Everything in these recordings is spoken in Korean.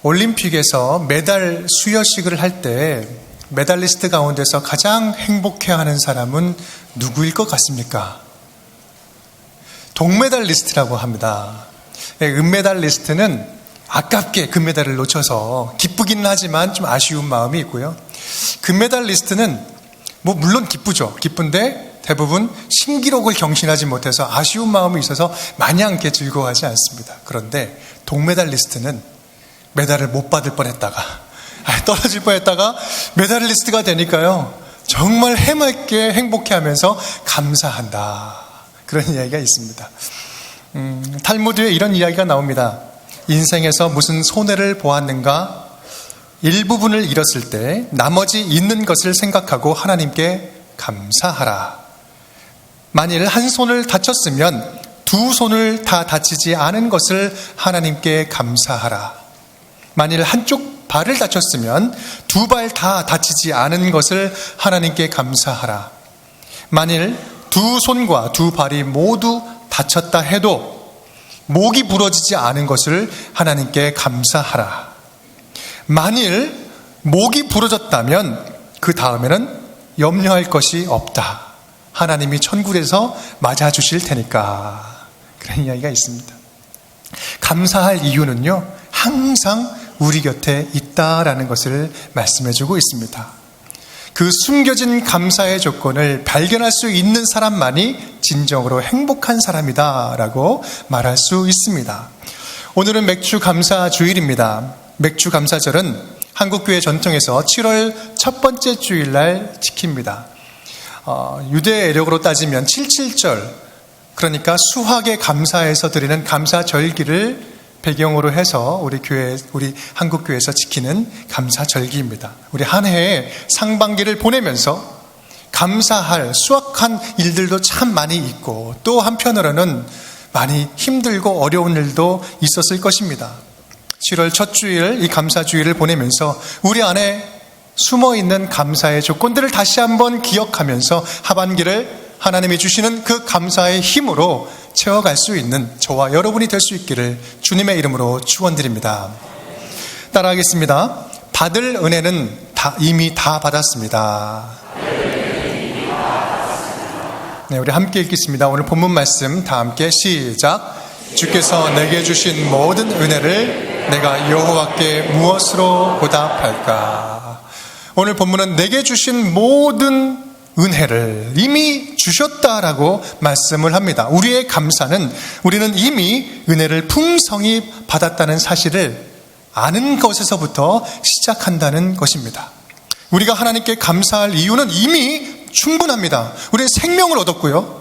올림픽에서 메달 수여식을 할 때 메달리스트 가운데서 가장 행복해하는 사람은 누구일 것 같습니까? 동메달리스트라고 합니다. 은메달리스트는 아깝게 금메달을 놓쳐서 기쁘기는 하지만 좀 아쉬운 마음이 있고요. 금메달리스트는 물론 기쁘죠. 기쁜데 대부분 신기록을 경신하지 못해서 아쉬운 마음이 있어서 마냥 이렇게 즐거워하지 않습니다. 그런데 동메달리스트는 메달을 못 받을 뻔했다가 떨어질 뻔했다가 메달리스트가 되니까요, 정말 해맑게 행복해하면서 감사한다, 그런 이야기가 있습니다. 탈무드에 이런 이야기가 나옵니다. 인생에서 무슨 손해를 보았는가, 일부분을 잃었을 때 나머지 있는 것을 생각하고 하나님께 감사하라. 만일 한 손을 다쳤으면 두 손을 다 다치지 않은 것을 하나님께 감사하라. 만일 한쪽 발을 다쳤으면 두 발 다 다치지 않은 것을 하나님께 감사하라. 만일 두 손과 두 발이 모두 다쳤다 해도 목이 부러지지 않은 것을 하나님께 감사하라. 만일 목이 부러졌다면 그 다음에는 염려할 것이 없다. 하나님이 천국에서 맞아주실 테니까. 그런 이야기가 있습니다. 감사할 이유는요, 항상 우리 곁에 있다라는 것을 말씀해주고 있습니다. 그 숨겨진 감사의 조건을 발견할 수 있는 사람만이 진정으로 행복한 사람이다라고 말할 수 있습니다. 오늘은 맥주 감사 주일입니다. 맥주 감사절은 한국교회 전통에서 7월 첫 번째 주일날 지킵니다. 유대력으로 따지면 77절, 그러니까 수학의 감사에서 드리는 감사절기를 배경으로 해서 우리 한국교회에서 지키는 감사절기입니다. 우리 한 해에 상반기를 보내면서 감사할 수확한 일들도 참 많이 있고, 또 한편으로는 많이 힘들고 어려운 일도 있었을 것입니다. 7월 첫 주일, 이 감사주일을 보내면서 우리 안에 숨어있는 감사의 조건들을 다시 한번 기억하면서 하반기를 하나님이 주시는 그 감사의 힘으로 채워갈 수 있는 저와 여러분이 될 수 있기를 주님의 이름으로 축원드립니다. 따라하겠습니다. 받을 은혜는 이미 다 받았습니다. 네, 우리 함께 읽겠습니다. 오늘 본문 말씀 다 함께 시작. 주께서 내게 주신 모든 은혜를 내가 여호와께 무엇으로 보답할까? 오늘 본문은 내게 주신 모든 은혜를 이미 주셨다라고 말씀을 합니다. 우리의 감사는 우리는 이미 은혜를 풍성히 받았다는 사실을 아는 것에서부터 시작한다는 것입니다. 우리가 하나님께 감사할 이유는 이미 충분합니다. 우리는 생명을 얻었고요,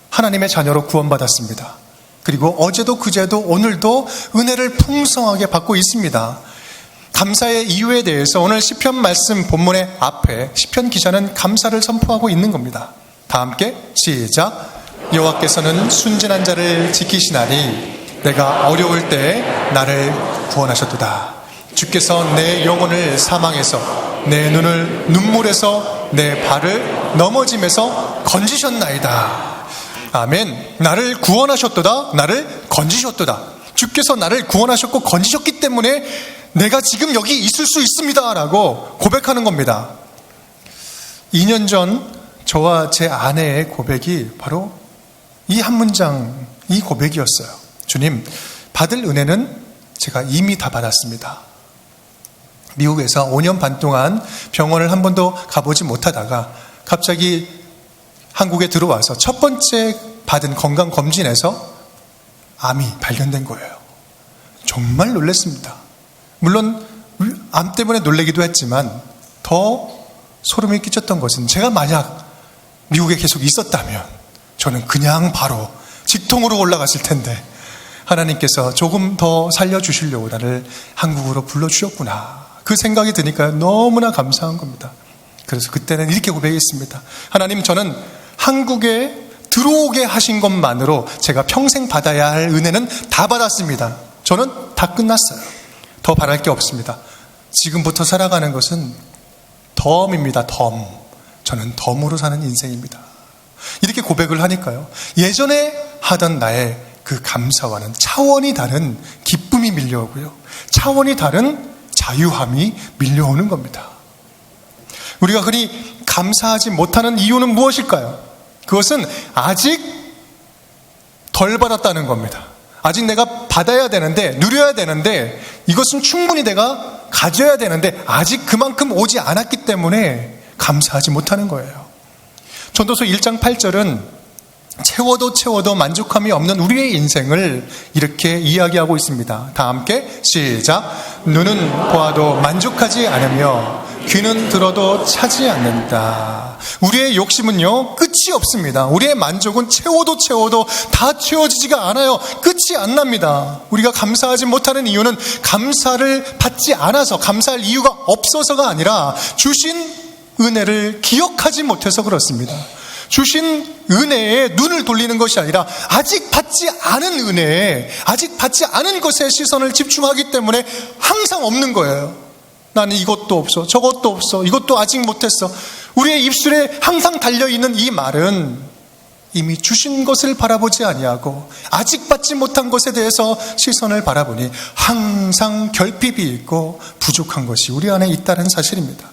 하나님의 자녀로 구원받았습니다. 그리고 어제도 그제도 오늘도 은혜를 풍성하게 받고 있습니다. 감사의 이유에 대해서 오늘 시편 말씀 본문의 앞에 시편 기자는 감사를 선포하고 있는 겁니다. 다 함께 시작. 여호와께서는 순진한 자를 지키시나니 내가 어려울 때 나를 구원하셨도다. 주께서 내 영혼을 사망에서 내 눈을 눈물에서 내 발을 넘어짐에서 건지셨나이다. 아멘. 나를 구원하셨도다. 나를 건지셨도다. 주께서 나를 구원하셨고 건지셨기 때문에 내가 지금 여기 있을 수 있습니다 라고 고백하는 겁니다. 2년 전 저와 제 아내의 고백이 바로 이 한 문장, 이 고백이었어요. 주님, 받을 은혜는 제가 이미 다 받았습니다. 미국에서 5년 반 동안 병원을 한 번도 가보지 못하다가 갑자기 한국에 들어와서 첫 번째 받은 건강검진에서 암이 발견된 거예요. 정말 놀랐습니다. 물론 암 때문에 놀라기도 했지만 더 소름이 끼쳤던 것은 제가 만약 미국에 계속 있었다면 저는 그냥 바로 직통으로 올라갔을 텐데 하나님께서 조금 더 살려주시려고 나를 한국으로 불러주셨구나, 그 생각이 드니까 너무나 감사한 겁니다. 그래서 그때는 이렇게 고백했습니다. 하나님, 저는 한국에 들어오게 하신 것만으로 제가 평생 받아야 할 은혜는 다 받았습니다. 저는 다 끝났어요. 더 바랄 게 없습니다. 지금부터 살아가는 것은 덤입니다. 덤. 저는 덤으로 사는 인생입니다. 이렇게 고백을 하니까요, 예전에 하던 나의 그 감사와는 차원이 다른 기쁨 기쁨이 밀려오고요. 차원이 다른 자유함이 밀려오는 겁니다. 우리가 흔히 감사하지 못하는 이유는 무엇일까요? 그것은 아직 덜 받았다는 겁니다. 아직 내가 받아야 되는데, 누려야 되는데, 이것은 충분히 내가 가져야 되는데 아직 그만큼 오지 않았기 때문에 감사하지 못하는 거예요. 전도서 1장 8절은 채워도 만족함이 없는 우리의 인생을 이렇게 이야기하고 있습니다. 다 함께 시작. 눈은 보아도 만족하지 않으며 귀는 들어도 차지 않는다. 우리의 욕심은요, 끝이 없습니다. 우리의 만족은 채워도 다 채워지지가 않아요. 끝이 안 납니다. 우리가 감사하지 못하는 이유는 감사를 받지 않아서, 감사할 이유가 없어서가 아니라 주신 은혜를 기억하지 못해서 그렇습니다. 주신 은혜에 눈을 돌리는 것이 아니라 아직 받지 않은 은혜에, 아직 받지 않은 것에 시선을 집중하기 때문에 항상 없는 거예요. 나는 이것도 없어, 저것도 없어, 이것도 아직 못했어. 우리의 입술에 항상 달려있는 이 말은 이미 주신 것을 바라보지 아니하고 아직 받지 못한 것에 대해서 시선을 바라보니 항상 결핍이 있고 부족한 것이 우리 안에 있다는 사실입니다.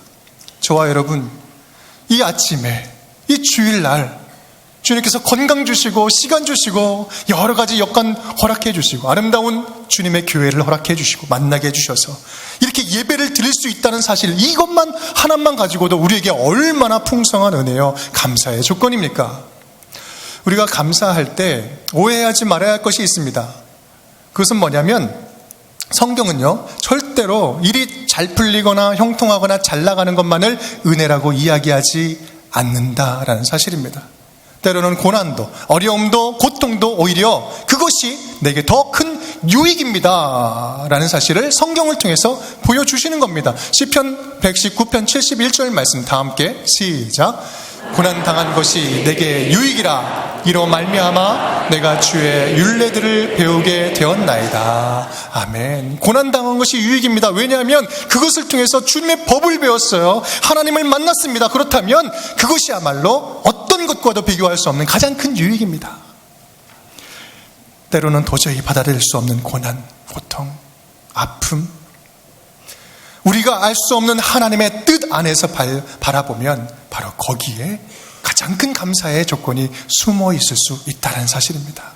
저와 여러분, 이 아침에, 이 주일날 주님께서 건강 주시고 시간 주시고 여러 가지 여건 허락해 주시고 아름다운 주님의 교회를 허락해 주시고 만나게 해주셔서 이렇게 예배를 드릴 수 있다는 사실, 이것만 하나만 가지고도 우리에게 얼마나 풍성한 은혜요, 감사의 조건입니까? 우리가 감사할 때 오해하지 말아야 할 것이 있습니다. 그것은 뭐냐면, 성경은요 절대로 일이 잘 풀리거나 형통하거나 잘 나가는 것만을 은혜라고 이야기하지 않는다라는 사실입니다. 때로는 고난도, 어려움도, 고통도 오히려 그것이 내게 더 큰 유익입니다 라는 사실을 성경을 통해서 보여주시는 겁니다. 시편 119편 71절 말씀 다 함께 시작. 고난당한 것이 내게 유익이라. 이로 말미암아 내가 주의 율례들을 배우게 되었나이다. 아멘. 고난당한 것이 유익입니다. 왜냐하면 그것을 통해서 주님의 법을 배웠어요. 하나님을 만났습니다. 그렇다면 그것이야말로 어떤 것과도 비교할 수 없는 가장 큰 유익입니다. 때로는 도저히 받아들일 수 없는 고난, 고통, 아픔, 우리가 알 수 없는 하나님의 뜻 안에서 바라보면 바로 거기에 가장 큰 감사의 조건이 숨어 있을 수 있다는 사실입니다.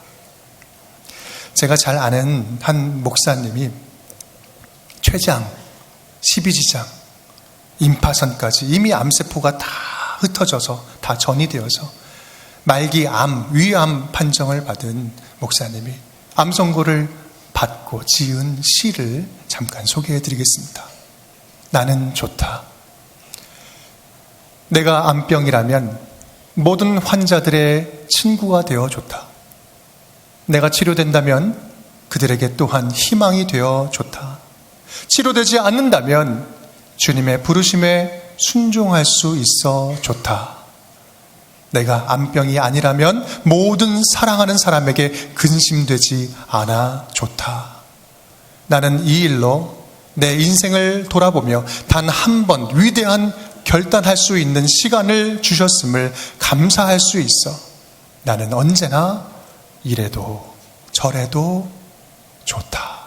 제가 잘 아는 한 목사님이 췌장, 12지장, 임파선까지 이미 암세포가 다 흩어져서 다 전이 되어서 말기 암, 위암 판정을 받은 목사님이 암 선고를 받고 지은 시를 잠깐 소개해 드리겠습니다. 나는 좋다. 내가 암병이라면 모든 환자들의 친구가 되어 좋다. 내가 치료된다면 그들에게 또한 희망이 되어 좋다. 치료되지 않는다면 주님의 부르심에 순종할 수 있어 좋다. 내가 암병이 아니라면 모든 사랑하는 사람에게 근심되지 않아 좋다. 나는 이 일로 내 인생을 돌아보며 단 한 번 위대한 결단할 수 있는 시간을 주셨음을 감사할 수 있어 나는 언제나 이래도 저래도 좋다.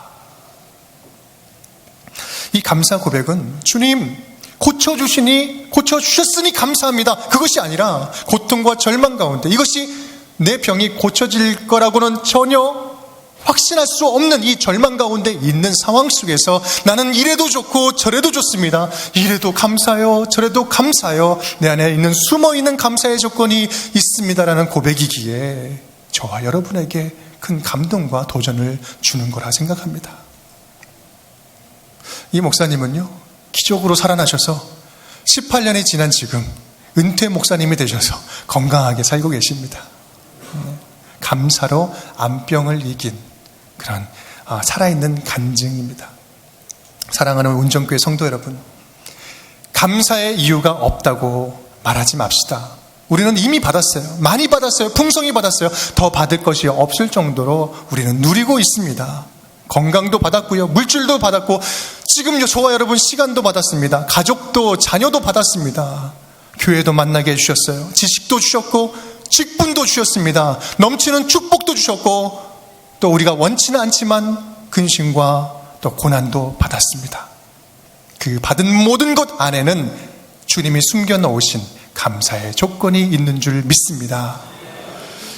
이 감사 고백은 주님 고쳐주셨으니 감사합니다, 그것이 아니라 고통과 절망 가운데 이것이 내 병이 고쳐질 거라고는 전혀 확신할 수 없는 이 절망 가운데 있는 상황 속에서 나는 이래도 좋고 저래도 좋습니다, 이래도 감사요 저래도 감사요, 내 안에 있는 숨어있는 감사의 조건이 있습니다라는 고백이기에 저와 여러분에게 큰 감동과 도전을 주는 거라 생각합니다. 이 목사님은요 기적으로 살아나셔서 18년이 지난 지금 은퇴 목사님이 되셔서 건강하게 살고 계십니다. 감사로 암병을 이긴 그런 살아있는 간증입니다. 사랑하는 운정교회 성도 여러분, 감사의 이유가 없다고 말하지 맙시다. 우리는 이미 받았어요. 많이 받았어요. 풍성히 받았어요. 더 받을 것이 없을 정도로 우리는 누리고 있습니다. 건강도 받았고요, 물질도 받았고, 지금 저와 여러분 시간도 받았습니다. 가족도 자녀도 받았습니다. 교회도 만나게 해주셨어요. 지식도 주셨고 직분도 주셨습니다. 넘치는 축복도 주셨고, 또 우리가 원치는 않지만 근심과 또 고난도 받았습니다. 그 받은 모든 것 안에는 주님이 숨겨놓으신 감사의 조건이 있는 줄 믿습니다.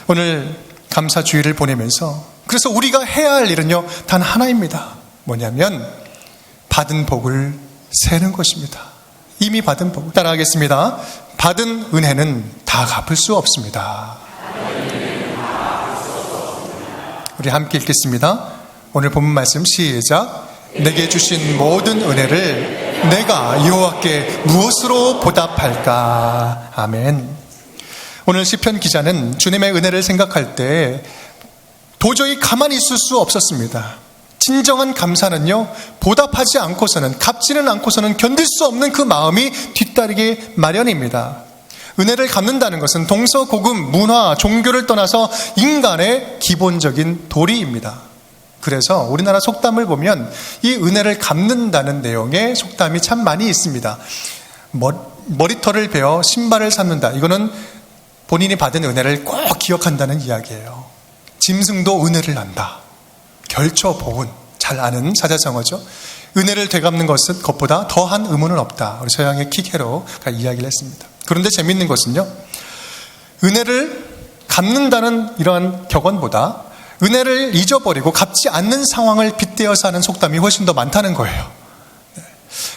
오늘 감사주의를 보내면서 그래서 우리가 해야 할 일은요 단 하나입니다. 뭐냐면 받은 복을 세는 것입니다. 이미 받은 복 따라하겠습니다. 받은 은혜는 다 갚을 수 없습니다. 우리 함께 읽겠습니다. 오늘 본문 말씀 시작. 내게 주신 모든 은혜를 내가 여호와께 무엇으로 보답할까? 아멘. 오늘 시편 기자는 주님의 은혜를 생각할 때 도저히 가만히 있을 수 없었습니다. 진정한 감사는요 보답하지 않고서는, 갚지는 않고서는 견딜 수 없는 그 마음이 뒤따르기 마련입니다. 은혜를 갚는다는 것은 동서고금, 문화, 종교를 떠나서 인간의 기본적인 도리입니다. 그래서 우리나라 속담을 보면 이 은혜를 갚는다는 내용의 속담이 참 많이 있습니다. 머리털을 베어 신발을 삼는다. 이거는 본인이 받은 은혜를 꼭 기억한다는 이야기예요. 짐승도 은혜를 안다. 결처보은, 잘 아는 사자성어죠. 은혜를 되갚는 것보다 더한 의무는 없다. 우리 서양의 킥헤로가 이야기를 했습니다. 그런데 재밌는 것은요, 은혜를 갚는다는 이러한 격언보다 은혜를 잊어버리고 갚지 않는 상황을 빗대어서 하는 속담이 훨씬 더 많다는 거예요.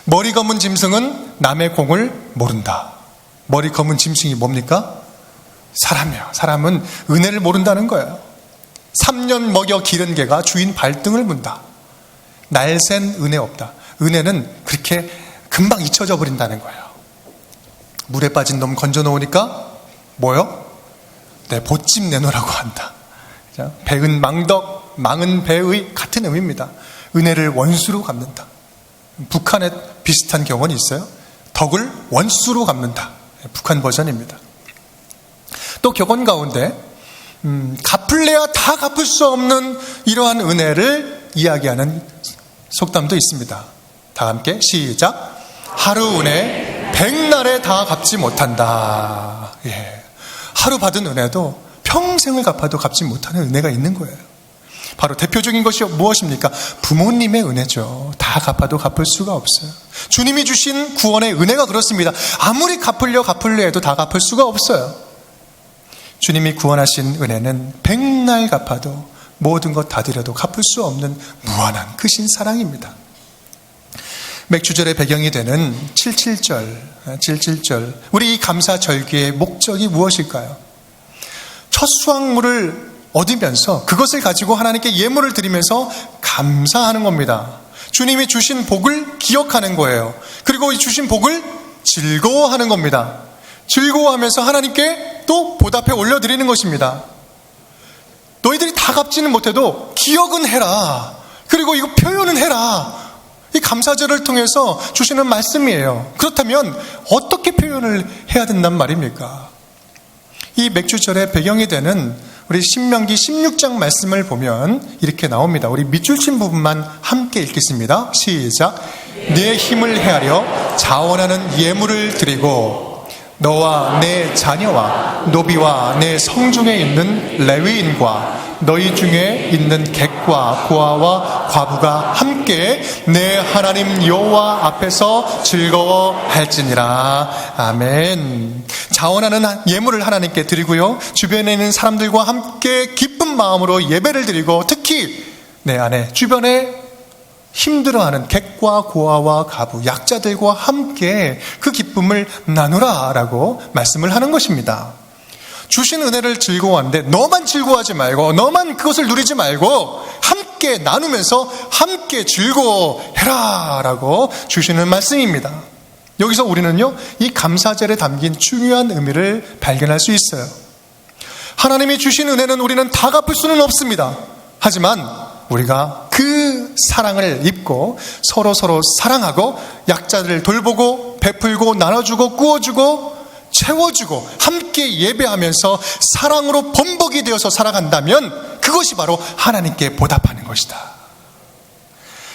머리 검은 짐승은 남의 공을 모른다. 머리 검은 짐승이 뭡니까? 사람이에요. 사람은 은혜를 모른다는 거예요. 3년 먹여 기른 개가 주인 발등을 문다. 날샌 은혜 없다. 은혜는 그렇게 금방 잊혀져 버린다는 거예요. 물에 빠진 놈 건져 놓으니까 뭐요? 내 보집 내놓으라고 한다. 배은 망덕, 망은 배의 같은 의미입니다. 은혜를 원수로 갚는다. 북한에 비슷한 경험이 있어요. 덕을 원수로 갚는다. 북한 버전입니다. 또 격언 가운데 갚을래야 다 갚을 수 없는 이러한 은혜를 이야기하는 속담도 있습니다. 다 함께 시작. 하루 은혜 100날에 다 갚지 못한다. 예. 하루 받은 은혜도 평생을 갚아도 갚지 못하는 은혜가 있는 거예요. 바로 대표적인 것이 무엇입니까? 부모님의 은혜죠. 다 갚아도 갚을 수가 없어요. 주님이 주신 구원의 은혜가 그렇습니다. 아무리 갚으려 해도 다 갚을 수가 없어요. 주님이 구원하신 은혜는 100날 갚아도 모든 것 다 드려도 갚을 수 없는 무한한 크신 사랑입니다. 맥주절의 배경이 되는 77절. 우리 이 감사 절기의 목적이 무엇일까요? 첫 수확물을 얻으면서 그것을 가지고 하나님께 예물을 드리면서 감사하는 겁니다. 주님이 주신 복을 기억하는 거예요. 그리고 이 주신 복을 즐거워하는 겁니다. 즐거워하면서 하나님께 또 보답해 올려드리는 것입니다. 너희들이 다 갚지는 못해도 기억은 해라. 그리고 이거 표현은 해라. 이 감사절을 통해서 주시는 말씀이에요. 그렇다면 어떻게 표현을 해야 된단 말입니까? 이 맥주절의 배경이 되는 우리 신명기 16장 말씀을 보면 이렇게 나옵니다. 우리 밑줄 친 부분만 함께 읽겠습니다. 시작. 내 힘을 헤아려 자원하는 예물을 드리고 너와 내 자녀와 노비와 내 성중에 있는 레위인과 너희 중에 있는 객과 고아와 과부가 함께 내 하나님 여호와 앞에서 즐거워할지니라. 아멘. 자원하는 예물을 하나님께 드리고요, 주변에 있는 사람들과 함께 기쁜 마음으로 예배를 드리고, 특히 내 안에 주변에 힘들어하는 객과 고아와 과부, 약자들과 함께 그 기쁨을 나누라라고 말씀을 하는 것입니다. 주신 은혜를 즐거워하는데 너만 즐거워하지 말고, 너만 그것을 누리지 말고 함께 나누면서 함께 즐거워해라 라고 주시는 말씀입니다. 여기서 우리는요, 이 감사절에 담긴 중요한 의미를 발견할 수 있어요. 하나님이 주신 은혜는 우리는 다 갚을 수는 없습니다. 하지만 우리가 그 사랑을 입고 서로 사랑하고 약자들을 돌보고 베풀고 나눠주고 꾸어주고 채워주고 함께 예배하면서 사랑으로 범벅이 되어서 살아간다면 그것이 바로 하나님께 보답하는 것이다.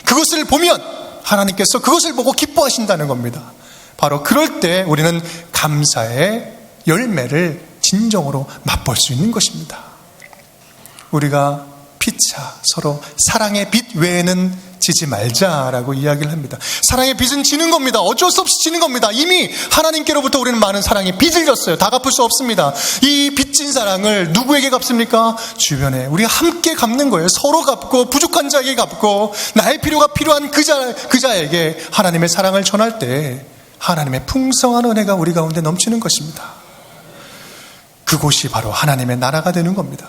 그것을 보면 하나님께서 그것을 보고 기뻐하신다는 겁니다. 바로 그럴 때 우리는 감사의 열매를 진정으로 맛볼 수 있는 것입니다. 우리가 피 피차 서로 사랑의 빛 외에는 지지 말자라고 이야기를 합니다. 사랑의 빚은 지는 겁니다. 어쩔 수 없이 지는 겁니다. 이미 하나님께로부터 우리는 많은 사랑의 빚을 졌어요. 다 갚을 수 없습니다. 이 빚진 사랑을 누구에게 갚습니까? 주변에 우리가 함께 갚는 거예요. 서로 갚고 부족한 자에게 갚고 나의 필요가 필요한 그자에게 하나님의 사랑을 전할 때 하나님의 풍성한 은혜가 우리 가운데 넘치는 것입니다. 그곳이 바로 하나님의 나라가 되는 겁니다.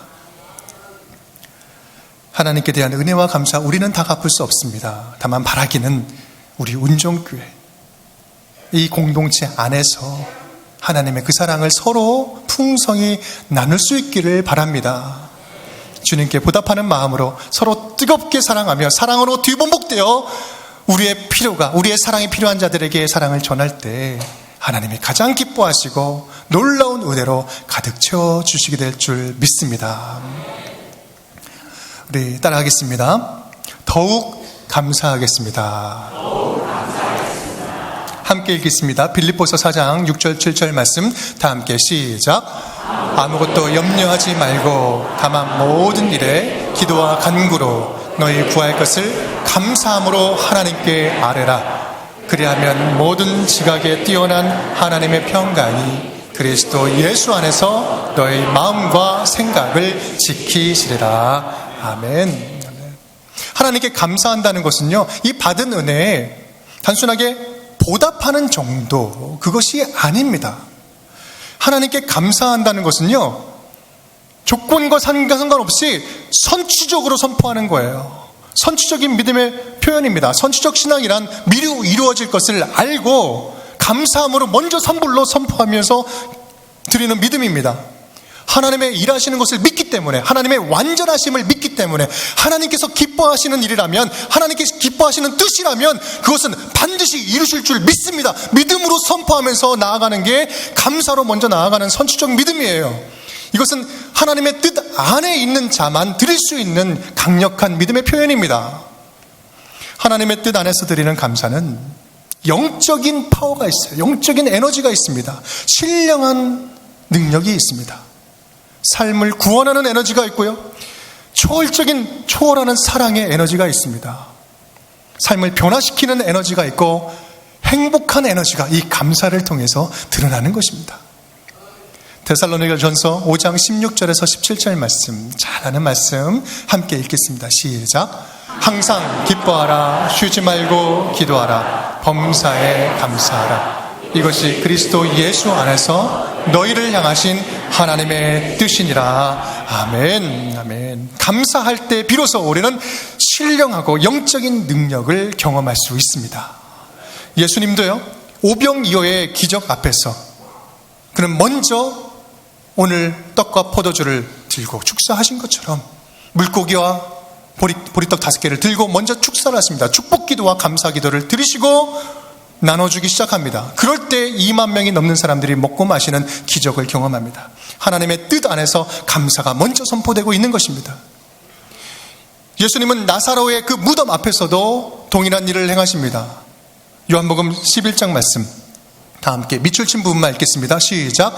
하나님께 대한 은혜와 감사 우리는 다 갚을 수 없습니다. 다만 바라기는 우리 운종교회 이 공동체 안에서 하나님의 그 사랑을 서로 풍성히 나눌 수 있기를 바랍니다. 주님께 보답하는 마음으로 서로 뜨겁게 사랑하며 사랑으로 뒤범벅되어 우리의 사랑이 필요한 자들에게 사랑을 전할 때 하나님이 가장 기뻐하시고 놀라운 은혜로 가득 채워주시게 될 줄 믿습니다. 우리 따라하겠습니다. 더욱 감사하겠습니다. 함께 읽겠습니다. 빌립보서 4장 6절 7절 말씀 다 함께 시작. 아무것도 염려하지 말고 다만 모든 일에 기도와 간구로 너희 구할 것을 감사함으로 하나님께 아뢰라. 그리하면 모든 지각에 뛰어난 하나님의 평강이 그리스도 예수 안에서 너희 마음과 생각을 지키시리라. 아멘. 하나님께 감사한다는 것은요, 이 받은 은혜에 단순하게 보답하는 정도, 그것이 아닙니다. 하나님께 감사한다는 것은요, 조건과 상관없이 선취적으로 선포하는 거예요. 선취적인 믿음의 표현입니다. 선취적 신앙이란 미리 이루어질 것을 알고 감사함으로 먼저 선불로 선포하면서 드리는 믿음입니다. 하나님의 일하시는 것을 믿기 때문에, 하나님의 완전하심을 믿기 때문에, 하나님께서 기뻐하시는 일이라면, 하나님께서 기뻐하시는 뜻이라면 그것은 반드시 이루실 줄 믿습니다. 믿음으로 선포하면서 나아가는 게 감사로 먼저 나아가는 선취적 믿음이에요. 이것은 하나님의 뜻 안에 있는 자만 드릴 수 있는 강력한 믿음의 표현입니다. 하나님의 뜻 안에서 드리는 감사는 영적인 파워가 있어요. 영적인 에너지가 있습니다. 신령한 능력이 있습니다. 삶을 구원하는 에너지가 있고요, 초월하는 사랑의 에너지가 있습니다. 삶을 변화시키는 에너지가 있고 행복한 에너지가 이 감사를 통해서 드러나는 것입니다. 데살로니가전서 5장 16절에서 17절 말씀, 잘 아는 말씀 함께 읽겠습니다. 시작. 항상 기뻐하라, 쉬지 말고 기도하라, 범사에 감사하라. 이것이 그리스도 예수 안에서 너희를 향하신 하나님의 뜻이니라. 아멘. 아멘. 감사할 때 비로소 우리는 신령하고 영적인 능력을 경험할 수 있습니다. 예수님도요, 오병이어의 기적 앞에서 그는 먼저 오늘 떡과 포도주를 들고 축사하신 것처럼 물고기와 보리떡 5개를 들고 먼저 축사를 하십니다. 축복기도와 감사기도를 드리시고 나눠주기 시작합니다. 그럴 때 2만 명이 넘는 사람들이 먹고 마시는 기적을 경험합니다. 하나님의 뜻 안에서 감사가 먼저 선포되고 있는 것입니다. 예수님은 나사로의 그 무덤 앞에서도 동일한 일을 행하십니다. 요한복음 11장 말씀 다 함께 밑줄 친 부분만 읽겠습니다. 시작.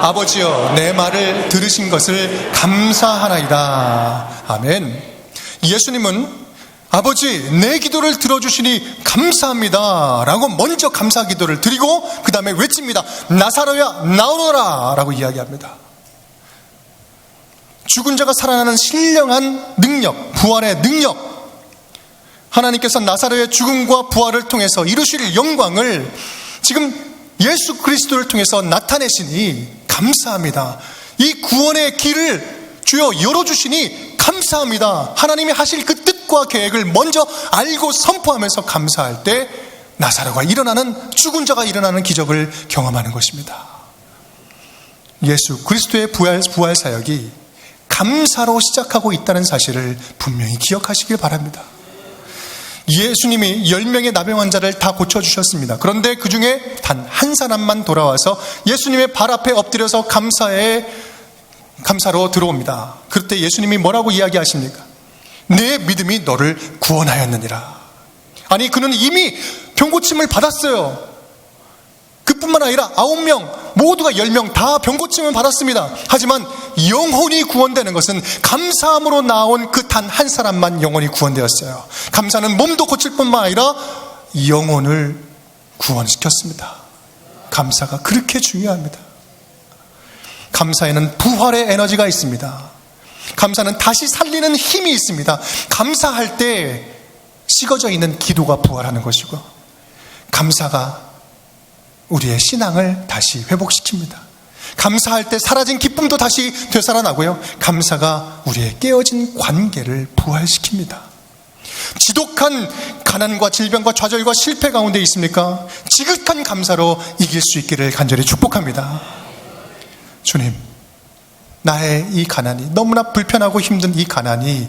아버지여, 내 말을 들으신 것을 감사하나이다. 아멘. 예수님은 아버지, 내 기도를 들어주시니 감사합니다 라고 먼저 감사 기도를 드리고 그 다음에 외칩니다. 나사로야, 나오너라 라고 이야기합니다. 죽은 자가 살아나는 신령한 능력, 부활의 능력, 하나님께서 나사로의 죽음과 부활을 통해서 이루실 영광을 지금 예수 그리스도를 통해서 나타내시니 감사합니다. 이 구원의 길을 주여 열어주시니 감사합니다. 하나님이 하실 그 뜻과 계획을 먼저 알고 선포하면서 감사할 때 나사로가 일어나는, 죽은 자가 일어나는 기적을 경험하는 것입니다. 예수 그리스도의 부활 사역이 감사로 시작하고 있다는 사실을 분명히 기억하시길 바랍니다. 예수님이 10명의 나병 환자를 다 고쳐주셨습니다. 그런데 그 중에 단 한 사람만 돌아와서 예수님의 발 앞에 엎드려서 감사로 들어옵니다. 그때 예수님이 뭐라고 이야기하십니까? 내 믿음이 너를 구원하였느니라. 아니, 그는 이미 병고침을 받았어요. 그뿐만 아니라 9명 모두가 10명 다 병고침을 받았습니다. 하지만 영혼이 구원되는 것은 감사함으로 나온 그 단 한 사람만 영혼이 구원되었어요. 감사는 몸도 고칠 뿐만 아니라 영혼을 구원시켰습니다. 감사가 그렇게 중요합니다. 감사에는 부활의 에너지가 있습니다. 감사는 다시 살리는 힘이 있습니다. 감사할 때 식어져 있는 기도가 부활하는 것이고, 감사가 우리의 신앙을 다시 회복시킵니다. 감사할 때 사라진 기쁨도 다시 되살아나고요, 감사가 우리의 깨어진 관계를 부활시킵니다. 지독한 가난과 질병과 좌절과 실패 가운데 있습니까? 지극한 감사로 이길 수 있기를 간절히 축복합니다. 주님, 나의 이 가난이, 너무나 불편하고 힘든 이 가난이,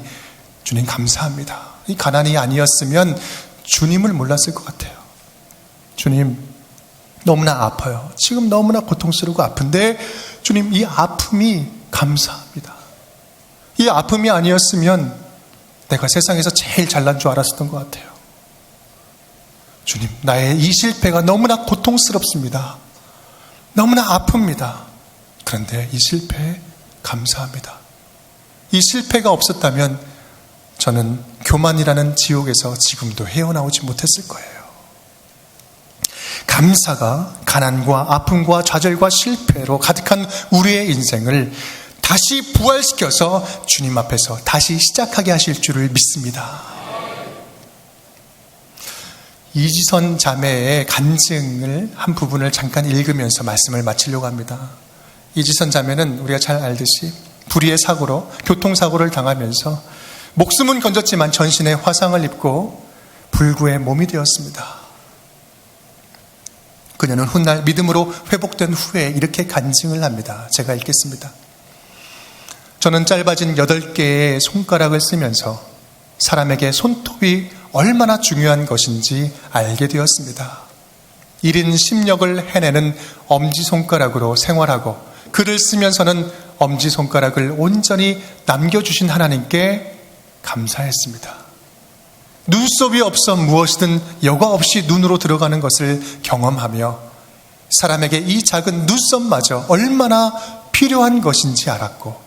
주님 감사합니다. 이 가난이 아니었으면 주님을 몰랐을 것 같아요. 주님, 너무나 아파요. 지금 너무나 고통스럽고 아픈데 주님, 이 아픔이 감사합니다. 이 아픔이 아니었으면 내가 세상에서 제일 잘난 줄 알았었던 것 같아요. 주님, 나의 이 실패가 너무나 고통스럽습니다. 너무나 아픕니다. 그런데 이 실패에 감사합니다. 이 실패가 없었다면 저는 교만이라는 지옥에서 지금도 헤어나오지 못했을 거예요. 감사가 가난과 아픔과 좌절과 실패로 가득한 우리의 인생을 다시 부활시켜서 주님 앞에서 다시 시작하게 하실 줄을 믿습니다. 이지선 자매의 간증을 한 부분을 잠깐 읽으면서 말씀을 마치려고 합니다. 이지선 자매는 우리가 잘 알듯이 불의의 사고로 교통사고를 당하면서 목숨은 건졌지만 전신에 화상을 입고 불구의 몸이 되었습니다. 그녀는 훗날 믿음으로 회복된 후에 이렇게 간증을 합니다. 제가 읽겠습니다. 저는 짧아진 8개의 손가락을 쓰면서 사람에게 손톱이 얼마나 중요한 것인지 알게 되었습니다. 1인 10역을 해내는 엄지손가락으로 생활하고 글을 쓰면서는 엄지손가락을 온전히 남겨주신 하나님께 감사했습니다. 눈썹이 없어 무엇이든 여과 없이 눈으로 들어가는 것을 경험하며 사람에게 이 작은 눈썹마저 얼마나 필요한 것인지 알았고,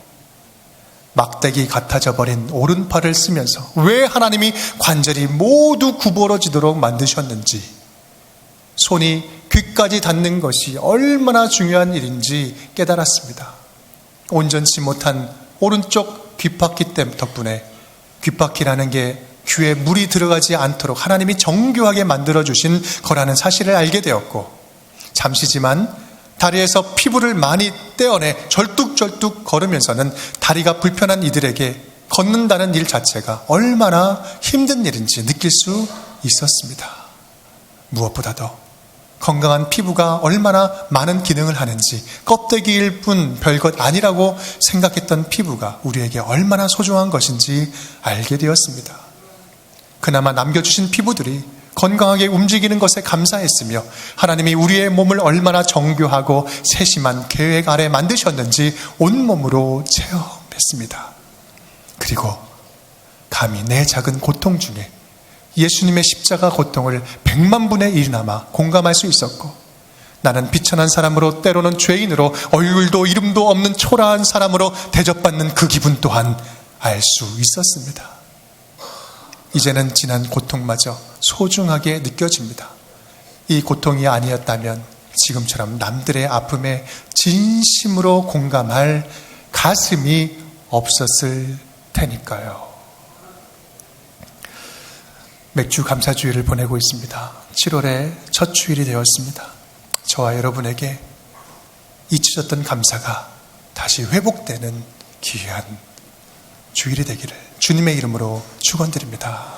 막대기 같아져 버린 오른팔을 쓰면서 왜 하나님이 관절이 모두 구부러지도록 만드셨는지, 손이 귀까지 닿는 것이 얼마나 중요한 일인지 깨달았습니다. 온전치 못한 오른쪽 귓바퀴 덕분에 귓바퀴라는 게 귀에 물이 들어가지 않도록 하나님이 정교하게 만들어주신 거라는 사실을 알게 되었고, 잠시지만 다리에서 피부를 많이 떼어내 절뚝절뚝 걸으면서는 다리가 불편한 이들에게 걷는다는 일 자체가 얼마나 힘든 일인지 느낄 수 있었습니다. 무엇보다도 건강한 피부가 얼마나 많은 기능을 하는지, 껍데기일 뿐 별것 아니라고 생각했던 피부가 우리에게 얼마나 소중한 것인지 알게 되었습니다. 그나마 남겨주신 피부들이 건강하게 움직이는 것에 감사했으며 하나님이 우리의 몸을 얼마나 정교하고 세심한 계획 아래 만드셨는지 온몸으로 체험했습니다. 그리고 감히 내 작은 고통 중에 예수님의 십자가 고통을 100만 분의 1이나마 공감할 수 있었고, 나는 비천한 사람으로, 때로는 죄인으로, 얼굴도 이름도 없는 초라한 사람으로 대접받는 그 기분 또한 알 수 있었습니다. 이제는 지난 고통마저 소중하게 느껴집니다. 이 고통이 아니었다면 지금처럼 남들의 아픔에 진심으로 공감할 가슴이 없었을 테니까요. 맥주 감사주일을 보내고 있습니다. 7월의 첫 주일이 되었습니다. 저와 여러분에게 잊혀졌던 감사가 다시 회복되는 귀한 주일이 되기를 주님의 이름으로 축원드립니다.